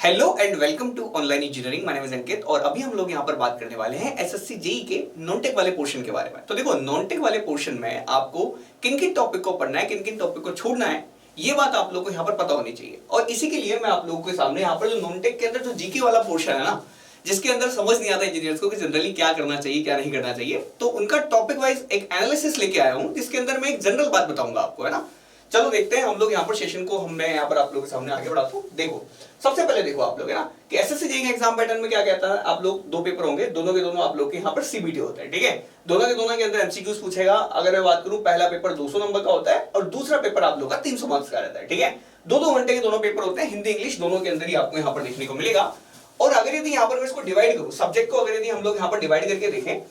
Hello and welcome to online engineering. My name is Ankit और अभी हम लोग यहाँ पर बात करने वाले हैं एसएससी जेई के नॉन टेक वाले पोर्शन के बारे में। तो देखो, नॉन टेक वाले पोर्शन में आपको किन किन टॉपिक को पढ़ना है, किन किन टॉपिक को छोड़ना है, ये बात आप लोगों को यहाँ पर पता होनी चाहिए। और इसी के लिए मैं आप लोगों के सामने यहाँ पर जो नॉन टेक के अंदर जो जीके वाला पोर्शन है ना, जिसके अंदर समझ नहीं आता इंजीनियर्स को कि जनरली क्या करना चाहिए क्या नहीं करना चाहिए, तो उनका टॉपिक वाइज एक एनालिसिस लेके आया हूँ, जिसके अंदर मैं एक जनरल बात बताऊंगा आपको, है ना। चलो देखते हैं हम लोग यहाँ पर सेशन को, मैं यहाँ पर आप लोगों के सामने आगे बढ़ाता हूँ। देखो, सबसे पहले देखो आप लोग, है ना, कि एसएससी जेईई के एग्जाम पैटर्न में क्या कहता है। आप लोग दो पेपर होंगे, दोनों के दोनों आप लोग के यहाँ पर सीबीटी होता है, ठीक है। दोनों के दोनों के अंदर एमसीक्यूज पूछेगा। अगर मैं बात करूं, पहला पेपर 200 नंबर का होता है और दूसरा पेपर आप लोग का 300 मार्क्स का रहता है, ठीक है। दो घंटे के दोनों पेपर होते हैं, हिंदी इंग्लिश दोनों के अंदर ही आपको यहाँ पर देखने को मिलेगा। और अगर यदि यहाँ पर मैं इसको डिवाइड करूं, सब्जेक्ट को अगर यदि हम लोग यहाँ पर डिवाइड करके देखें,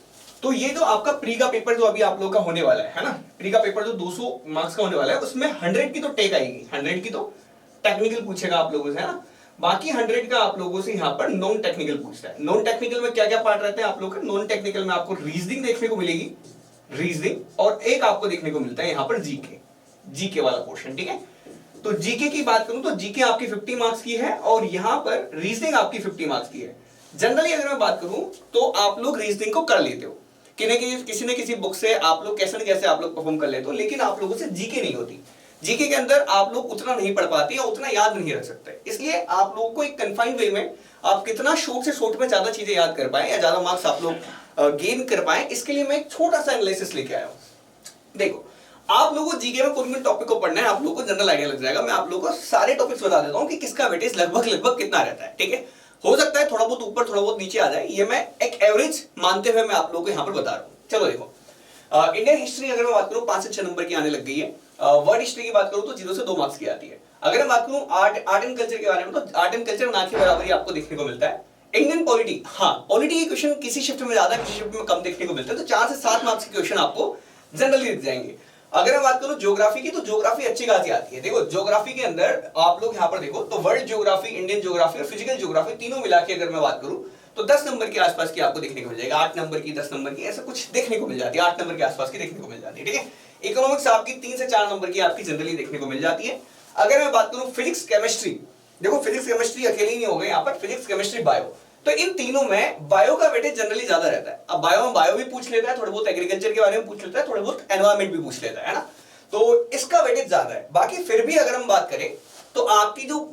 तो ये जो आपका प्री का पेपर जो अभी आप लोग का होने वाला है ना, प्री का पेपर जो 200 मार्क्स का होने वाला है, उसमें 100 की तो टेक आएगी, 100 की तो टेक्निकल पूछेगा आप लोगों से, है ना। बाकी 100 का आप लोगों से यहाँ पर नॉन टेक्निकल पूछता है। नॉन टेक्निकल में क्या क्या पार्ट रहते हैं आप लोग के? नॉन टेक्निकल में आपको रीजनिंग देखने को मिलेगी, रीजनिंग, और एक आपको देखने को मिलता है यहाँ पर जीके, जीके वाला पोर्शन, ठीक है। तो जीके की बात करूं तो जीके आपकी 50 मार्क्स की है और यहाँ पर रीजनिंग आपकी 50 मार्क्स की है। जनरली अगर मैं बात करूं तो आप लोग रीजनिंग को कर लेते हो किसी न किसी बुक से, आप लोग कैसे न कैसे आप लोग परफॉर्म कर लेते हो, लेकिन आप लोगों से जीके नहीं होती। जीके के अंदर आप लोग उतना नहीं पढ़ पाते या उतना याद नहीं रख सकते, इसलिए आप लोगों को एक कन्फाइंड वे में आप कितना शॉर्ट से शॉर्ट में ज्यादा चीजें याद कर पाए या ज्यादा मार्क्स आप लोग गेन कर पाए, इसके लिए मैं एक छोटा सा एनालिसिस लेके आया हूं। देखो, आप लोगों को जीके में कौन कौन टॉपिक को पढ़ना है, आप लोगों को जनरल आइडिया लग जाएगा। मैं आप लोगों को सारे टॉपिक्स बता देता हूं कि किसका वेटेज लगभग कितना रहता है, ठीक है। हो सकता है थोड़ा बहुत ऊपर थोड़ा बहुत नीचे आ जाए, ये मैं एक एवरेज मानते हुए मैं आप लोगों को यहाँ पर बता रहा हूँ। चलो देखो, इंडियन हिस्ट्री अगर मैं बात करूं 5 से 6 नंबर की आने लग गई है। वर्ल्ड हिस्ट्री की बात करूं तो 0 से 2 मार्क्स की आती है। अगर मैं बात करूं आर्ट एंड कल्चर के बारे में, तो आर्ट एंड कल्चर ना के बराबर ही आपको देखने को मिलता है। इंडियन पॉलिटी, हाँ, पॉलिटी के क्वेश्चन किसी शिफ्ट में ज्यादा किसी शिफ्ट में कम देखने को मिलते हैं, तो 4 से 7 मार्क्स के क्वेश्चन आपको जनरली दिख जाएंगे। अगर मैं बात करूं ज्योग्राफी की, तो ज्योग्राफी अच्छी खासी आती है। देखो, ज्योग्राफी के अंदर आप लोग यहाँ पर देखो तो वर्ल्ड ज्योग्राफी, इंडियन ज्योग्राफी और फिजिकल ज्योग्राफी तीनों मिला के अगर मैं बात करूं तो 10 नंबर के आसपास की आपको देखने को मिल जाएगा। 8 नंबर की, 10 नंबर की, ऐसा कुछ देखने को मिल जाती है। 8 नंबर के आसपास की देखने को मिल जाती है, ठीक है। इकोनॉमिक्स आपकी 3 से 4 नंबर की आपकी जनरली देखने को मिल जाती है। अगर मैं बात करूं फिजिक्स केमिस्ट्री, देखो फिजिक्स केमिस्ट्री अकेले ही नहीं हो गए यहाँ पर, फिजिक्स केमिस्ट्री बायो, तो इन तीनों में बायो का वेटेज जनरली ज्यादा रहता है। अब बायो में बायो भी पूछ लेता है, थोड़ा बहुत एग्रीकल्चर के बारे में पूछ लेता है, थोड़ा बहुत एनवायरमेंट भी पूछ लेता है ना, तो इसका वेटेज ज्यादा है। बाकी फिर भी अगर हम बात करें तो आपकी जो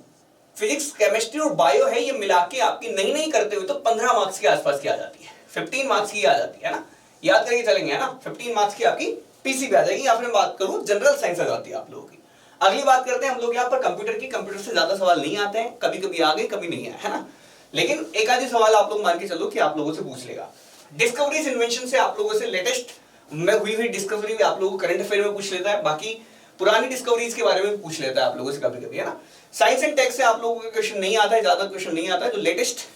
फिजिक्स केमिस्ट्री और बायो है, ये मिला के आपकी नई करते हुए तो 15 मार्क्स के आसपास की आ जाती है, 15 मार्क्स की आ जाती है ना, याद करके चलेंगे, है ना। 15 मार्क्स की आपकी पीसी पे आ जाएगी, या फिर मैं बात करूं जनरल साइंस आ जाती है आप लोगों की। अगली बात करते हैं हम लोग यहाँ पर कंप्यूटर की। कंप्यूटर से ज्यादा सवाल नहीं आते हैं, कभी कभी आ गए कभी नहीं आए, है ना, लेकिन एक आधे सवाल आप लोग मान के चलो कि आप लोगों से पूछ लेगा। डिस्कवरीज इन्वेंशन से आप लोगों से लेटेस्ट में हुई डिस्कवरी भी आप लोगों को करंट अफेयर में पूछ लेता है, बाकी पुरानी डिस्कवरीज के बारे में पूछ लेता है आप लोगों से कभी कभी, है ना। साइंस एंड टेक से आप लोगों को क्वेश्चन नहीं आता है, ज्यादा क्वेश्चन नहीं आता है। जो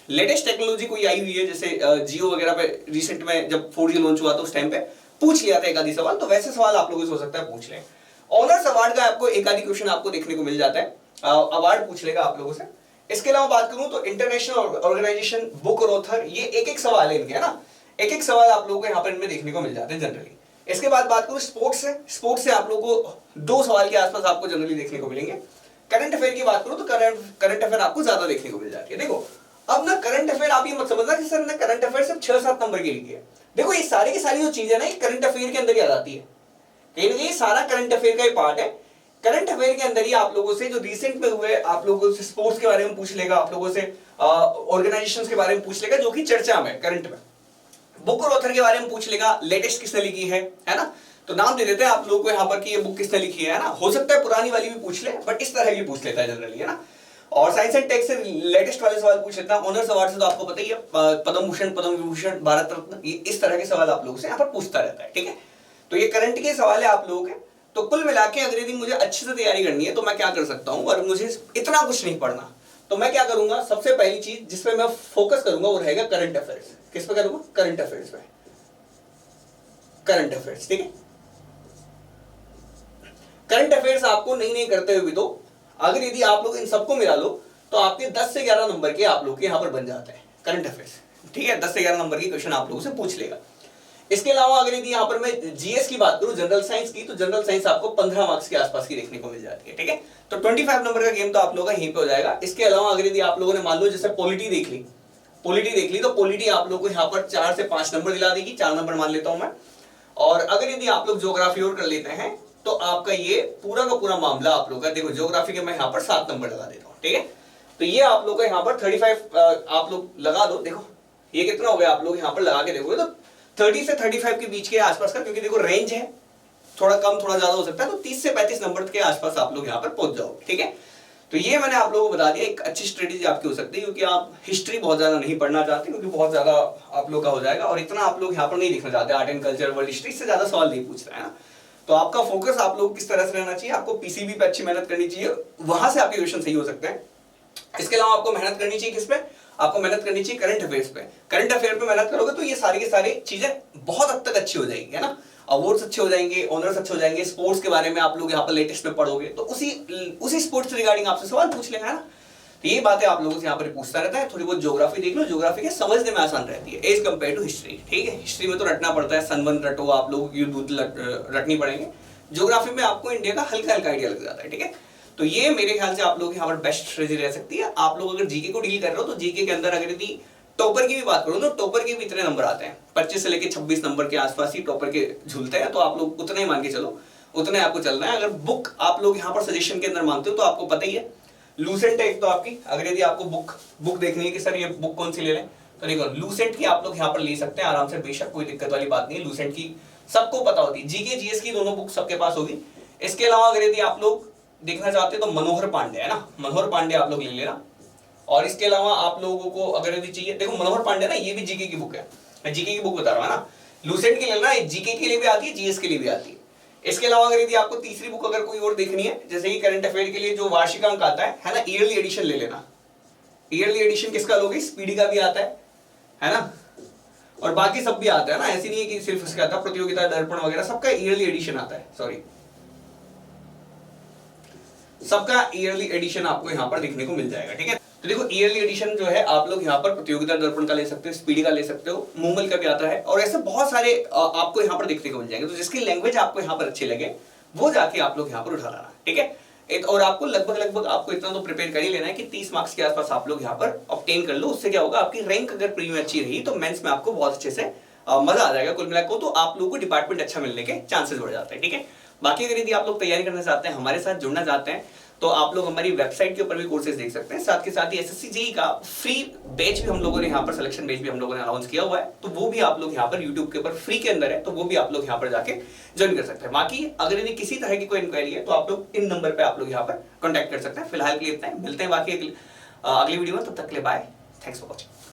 लेटेस्ट टेक्नोलॉजी कोई आई हुई है, जैसे जियो वगैरह पे रिसेंट में जब 4G लॉन्च हुआ तो उस टाइम पे पूछ लिया था एक आधी सवाल, तो वैसे सवाल आप लोगों से हो सकता है पूछ लें। ऑनर्स अवार्ड का आपको एक आधी क्वेश्चन आपको देखने को मिल जाता है, अवार्ड पूछ लेगा आप लोगों से। इसके अलावा बात करूं तो इंटरनेशनल ऑर्गेनाइजेशन, बुक और ऑथर, ये एक सवाल है इनके, है ना, एक सवाल आप लोगों को यहाँ पर इनमें देखने को मिल जाते हैं जनरली। इसके बाद बात करूं स्पोर्ट्स से, स्पोर्ट्स से आप लोगों को 2 सवाल के आसपास आपको जनरली देखने को मिलेंगे। करंट अफेयर की बात करूं तो करंट अफेयर आपको ज्यादा देखने को मिल जाती है। देखो, अब ना करंट अफेयर आप ये मत समझना कि सर ना करंट अफेयर सिर्फ 6-7 नंबर के लिए है। देखो, ये सारी की सारी जो चीजें ना, ये करंट अफेयर के अंदर ही आ जाती है, कहीं ना कहीं सारा करंट अफेयर का ही पार्ट है। करंट अफेयर के अंदर ही आप लोगों से जो रिसेंट में हुए, आप लोगों से स्पोर्ट्स के बारे में पूछ लेगा, आप लोगों से ऑर्गेनाइजेशंस के बारे में पूछ लेगा जो कि चर्चा में करंट में। बुक और ऑथर के बारे में पूछ लेगा, लेटेस्ट किसने लिखी है ना, तो नाम दे देते हैं आप लोगों को यहाँ पर कि ये बुक किसने लिखी है ना। हो सकता है पुरानी वाली भी पूछ ले, बट इस तरह की पूछ लेता है जनरली, है ना। और साइंस एंड टेक से लेटेस्ट वाले सवाल पूछ लेता है। ऑनर्स अवार्ड से तो आपको पता ही है, पद्म भूषण, पद्म विभूषण, भारत रत्न, इस तरह के सवाल आप लोगों से यहाँ पर पूछता रहता है, ठीक है। तो ये करंट के सवाल है आप लोगों के। तो कुल मिला के अगर यदि मुझे अच्छे से तैयारी करनी है तो मैं क्या कर सकता हूँ, और मुझे इतना कुछ नहीं पढ़ना, तो मैं क्या करूंगा, सबसे पहली चीज जिसपे मैं फोकस करूंगा वो रहेगा करंट अफेयर्स। किस पे करूंगा? करंट अफेयर्स पे, करंट अफेयर्स, ठीक है। करंट अफेयर्स आपको नहीं करते हुए भी तो अगर यदि आप लोग इन सबको मिला लो तो आपके 10 से 11 नंबर के आप लोग के यहाँ पर बन जाते हैं करंट अफेयर्स, ठीक है। 10 से 11 नंबर की क्वेश्चन आप लोगों से पूछ लेगा। इसके अलावा अगर यदि यहाँ पर मैं जीएस की बात करूं, जनरल साइंस की, तो जनरल साइंस आपको 15 मार्क्स के आसपास की देखने को मिल जाती है। ठीक है, तो 25 नंबर का गेम तो आप लोगों का यहीं पे हो जाएगा। इसके अलावा अगर यदि आप लोगों ने मान लो जैसे पॉलिटी देख ली, तो पॉलिटी आप लोगों को यहाँ पर 4 से 5 नंबर दिला देगी, 4 नंबर मान लेता हूं मैं। और अगर यदि आप लोग ज्योग्राफी और कर लेते हैं तो आपका ये पूरा का पूरा मामला आप लोग का, देखो ज्योग्राफी के मैं यहाँ पर 7 नंबर लगा देता हूँ। ठीक है, तो ये आप लोग का यहाँ पर 35 आप लोग लगा दो। देखो ये कितना हो गया, आप लोग यहाँ पर लगा के देखोगे तो 30 से 35 के बीच के आसपास का, क्योंकि देखो रेंज है, थोड़ा कम थोड़ा ज्यादा हो सकता है, तो 30 से 35 नंबर के आसपास आप लोग यहाँ पर पहुंच जाओगे। ठीक है, तो ये मैंने आप लोगों को बता दिया, एक अच्छी स्ट्रेटेजी आपकी हो सकती है, क्योंकि आप हिस्ट्री बहुत ज्यादा नहीं पढ़ना चाहते, क्योंकि बहुत ज्यादा आप लोग का हो जाएगा, और इतना आप लोग यहाँ पर नहीं लिखना चाहते। Art and culture, world history से ज्यादा सवाल नहीं पूछ रहा है ना। तो आपका फोकस आप लोग किस तरह से रहना चाहिए, आपको पीसीबी पे अच्छी मेहनत करनी चाहिए, वहां से आपके क्वेश्चन सही हो सकते हैं। इसके अलावा आपको मेहनत करनी चाहिए किस पे, आपको मेहनत करनी चाहिए करंट अफेयर्स पे। करंट अफेयर पे मेहनत करोगे तो ये सारी की सारी चीजें बहुत हद तक अच्छी हो जाएगी, है ना। अवार्ड्स अच्छे हो जाएंगे, ऑनर्स अच्छे हो जाएंगे, स्पोर्ट्स के बारे में आप लोग यहाँ पर लेटेस्ट में पढ़ोगे तो उसी स्पोर्ट्स से रिगार्डिंग आपसे सवाल पूछ लेगा, है ना। तो ये बातें आप लोगों से यहाँ पर पूछता रहता है। थोड़ी बहुत ज्योग्राफी देख लो, ज्योग्राफी के समझने में आसान रहती है एज कम्पेयर टू हिस्ट्री। ठीक है, हिस्ट्री में तो रटना पड़ता है, सन 1 रटो आप लोग, युद्ध रटनी पड़ेंगे। ज्योग्राफी में आपको इंडिया का हल्का हल्का आइडिया लग जाता है। ठीक है, तो ये मेरे ख्याल से आप लोग यहाँ पर बेस्ट स्ट्रेटजी रह सकती है। आप लोग अगर जीके को डील कर रहे हो तो जीके के अंदर अगर यदि टॉपर की भी बात करो तो टॉपर के भी इतने नंबर आते हैं, 25 से लेके 26 नंबर के आसपास ही टॉपर के झूलते हैं, तो आप लोग उतने ही मान के चलो, उतने आपको चलना है। अगर बुक आप लोग यहाँ पर सजेशन के अंदर मांगते हो तो आपको पता ही है, लूसेंट है एक तो आपकी, अगर यदि आपको बुक देखनी है कि सर ये बुक कौन सी ले लें, तो देखो लूसेंट की आप लोग यहाँ पर ले सकते हैं आराम से, बेशक कोई दिक्कत वाली बात नहीं है। लूसेंट की सबको पता होती है, जीके जीएस की दोनों बुक सबके पास होगी। इसके अलावा अगर यदि आप लोग देखना चाहते हो तो मनोहर पांडे है ना, मनोहर पांडे आप लोग ले लेना। और इसके अलावा आप लोगों को अगर यदि चाहिए, देखो मनोहर पांडे ना ये भी जीके की बुक है, मैं जीके की बुक बता रहा हूँ ना। लूसेंट की लेना, जीके के लिए भी आती है, जीएस के लिए भी आती है। इसके अलावा अगर यदि आपको तीसरी बुक अगर कोई और देखनी है, जैसे कि करंट अफेयर के लिए जो वार्षिकांक आता है ना, ईयरली एडिशन ले लेना। ईयरली एडिशन किसका लोगे, स्पीडी का भी आता है ना, और बाकी सब भी आता है ना, ऐसी नहीं है कि सिर्फ इसका आता है, प्रतियोगिता दर्पण वगैरह सबका ईयरली एडिशन आता है, सॉरी सबका ईयरली एडिशन आपको यहाँ पर देखने को मिल जाएगा। ठीक है, तो देखो ईयरली एडिशन जो है आप लोग यहाँ पर प्रतियोगिता दर्पण का ले सकते हो, स्पीडी का ले सकते हो, मूंगल का भी आता है, और ऐसे बहुत सारे आपको यहाँ पर देखने को मिल जाएंगे। तो जिसकी लैंग्वेज आपको यहाँ पर अच्छी लगे वो जाके आप लोग यहाँ पर उठा लाना। ठीक है, और आपको लगभग आपको इतना तो प्रिपेयर कर ही लेना है कि 30 मार्क्स के आसपास आप लोग यहाँ पर ऑब्टेन कर लो। उससे क्या होगा, आपकी रैंक अगर प्री में अच्छी रही तो मेंस में आपको बहुत अच्छे से मजा आ जाएगा। कुल मिलाकर तो आप लोगों को डिपार्टमेंट अच्छा मिलने के चांसेस बढ़ जाते हैं। ठीक है, बाकी अगर यदि आप लोग तैयारी करना चाहते हैं, हमारे साथ जुड़ना चाहते हैं, तो आप लोग हमारी वेबसाइट के ऊपर भी कोर्सेज देख सकते हैं। साथ के साथ ही एसएससी जेईई का फ्री बैच भी हम लोगों ने यहाँ पर, सिलेक्शन बैच भी हम लोगों ने अनाउंस किया हुआ है, तो वो भी आप लोग यहाँ पर यूट्यूब के ऊपर फ्री के अंदर है, तो वो भी आप लोग यहाँ पर जाके ज्वाइन कर सकते हैं। बाकी अगर यदि किसी तरह की कोई इंक्वायरी है तो आप लोग इन नंबर पे आप लोग यहाँ पर कॉन्टैक्ट कर सकते हैं। फिलहाल के लिए इतना ही, मिलते हैं बाकी अगली वीडियो में, तब तक के लिए बाय, थैंक्स फॉर वॉचिंग।